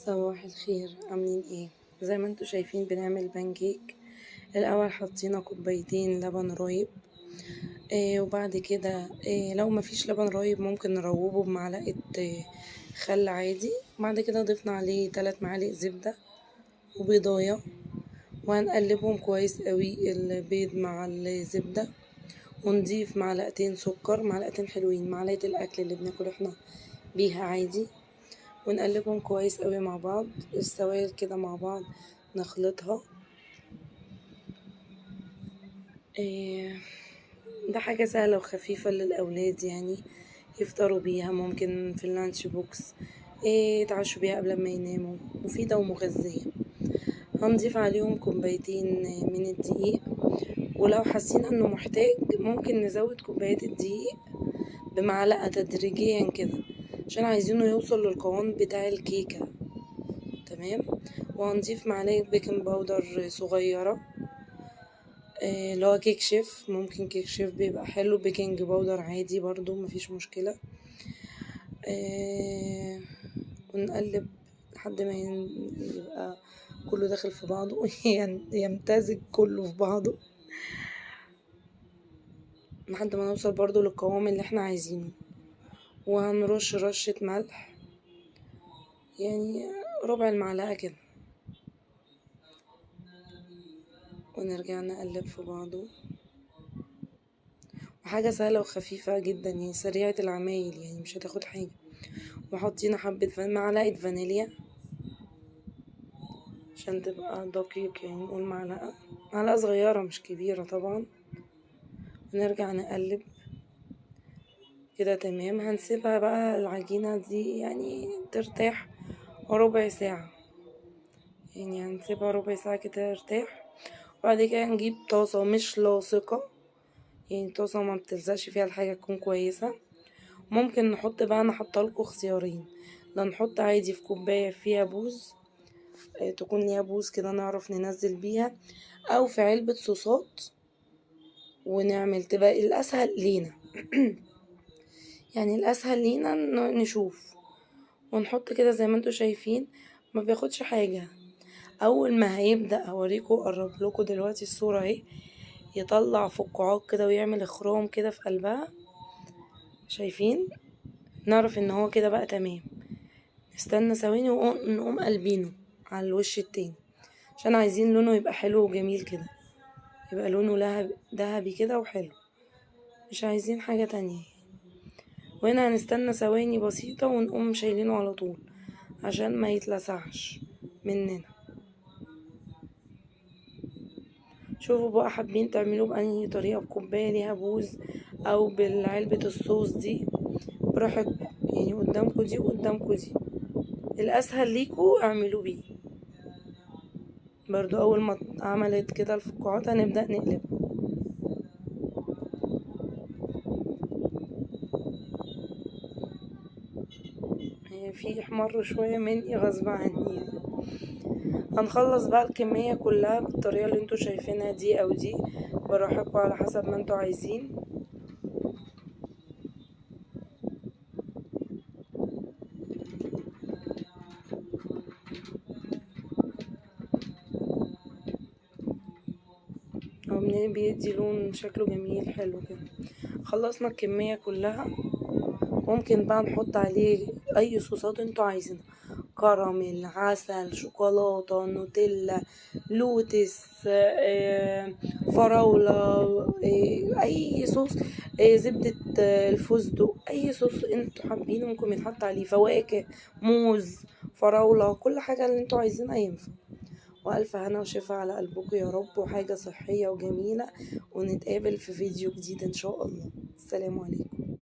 صباح الخير، عاملين ايه؟ زي ما انتوا شايفين بنعمل بانكيك. الاول حطينا كوبايتين لبن رايب. وبعد كده لو مفيش لبن رايب ممكن نروبه بمعلقة خل عادي. بعد كده ضفنا عليه 3 معالق زبدة وبيضاية، وهنقلبهم كويس قوي البيض مع الزبدة، ونضيف معلقتين سكر، معلقتين حلوين، معلقة الاكل اللي بناكل احنا بيها عادي، ونقلبهم كويس قوي مع بعض. السوائل كده مع بعض نخلطها. إيه ده حاجة سهلة وخفيفة للأولاد، يعني يفطروا بيها، ممكن في اللانش بوكس، يتعشوا بيها قبل ما يناموا، مفيدة ومغذية. هنضيف عليهم كوبايتين من الدقيق، ولو حسينا انه محتاج ممكن نزود كوبايات الدقيق بمعلقة تدريجيا كده، عشان عايزينه يوصل للقوام بتاع الكيكة. تمام. وهنضيف معلقة بيكنج باودر صغيرة، اللي هو كيك شيف، ممكن كيك شيف بيبقى حلو، بيكنج باودر عادي برضو مفيش مشكلة. ونقلب لحد ما يبقى كله داخل في بعضه يمتزج كله في بعضه لحد ما نوصل برضو للقوام اللي احنا عايزينه. وهنرش رشة ملح، يعني ربع المعلقة كده، ونرجع نقلب في بعضه. وحاجة سهلة وخفيفة جدا، يعني سريعة العمايل، يعني مش هتاخد حاجة. وحطينا معلقة فانيليا عشان تبقى دقيق، يعني نقول معلقة صغيرة مش كبيرة طبعا. ونرجع نقلب كده. تمام. هنسيبها بقى العجينة دي يعني ترتاح ربع ساعة، يعني هنسيبها ربع ساعة كده ترتاح. وبعد كده نجيب طاسة مش لاصقة، يعني طاسة ما بتلزقش فيها الحاجة، تكون كويسة. ممكن نحط بقى، انا حاطالكوا اختيارين، لا نحط عادي في كوباية فيها بوز، تكون ليها بوز كده نعرف ننزل بيها، او في علبة صوصات ونعمل، تبقى الاسهل لينا يعني الاسهل لينا نشوف ونحط كده زي ما انتوا شايفين، ما بياخدش حاجة. اول ما هيبدأ اوريكم، اقرب لكم دلوقتي الصورة اهي، يطلع فقاعات كده ويعمل اخرام كده في قلبها، شايفين؟ نعرف ان هو كده بقى تمام. نستنى ثواني ونقوم قلبينه على الوش التاني، عشان عايزين لونه يبقى حلو وجميل كده، يبقى لونه ذهبي كده وحلو، مش عايزين حاجة تانية. وهنا هنستنى ثواني بسيطة ونقوم شايلينه على طول عشان ما يتلسعش مننا. شوفوا بقى، حابين تعملوه بأنهي طريقة، بكوباية ليها بوز او بالعلبة الصوص دي، براحتكم، يعني قدامكم دي وقدامكم دي، الاسهل ليكوا اعملوا بيه. برضو اول ما عملت كده الفقاعات هنبدأ نقلبها. في احمر شوية مني غصب عني يعني. هنخلص بقى الكمية كلها بالطريقة اللي انتوا شايفينها دي او دي، براحتكم على حسب ما انتوا عايزين. هو بيدي لون شكله جميل حلو كده. خلصنا الكمية كلها، ممكن بقى نحط عليه اي صوصات انتوا عايزينها، كراميل، عسل، شوكولاتة، نوتيلا، لوتس، فراولة، اي صوص، زبدة الفستق، اي صوص انتوا حابينه ممكن يتحط عليه، فواكه، موز، فراولة، كل حاجة اللي انتوا عايزينها ينفع. والف هنا وشفا على قلبكم يا رب، وحاجة صحية وجميلة. ونتقابل في فيديو جديد ان شاء الله. السلام عليكم.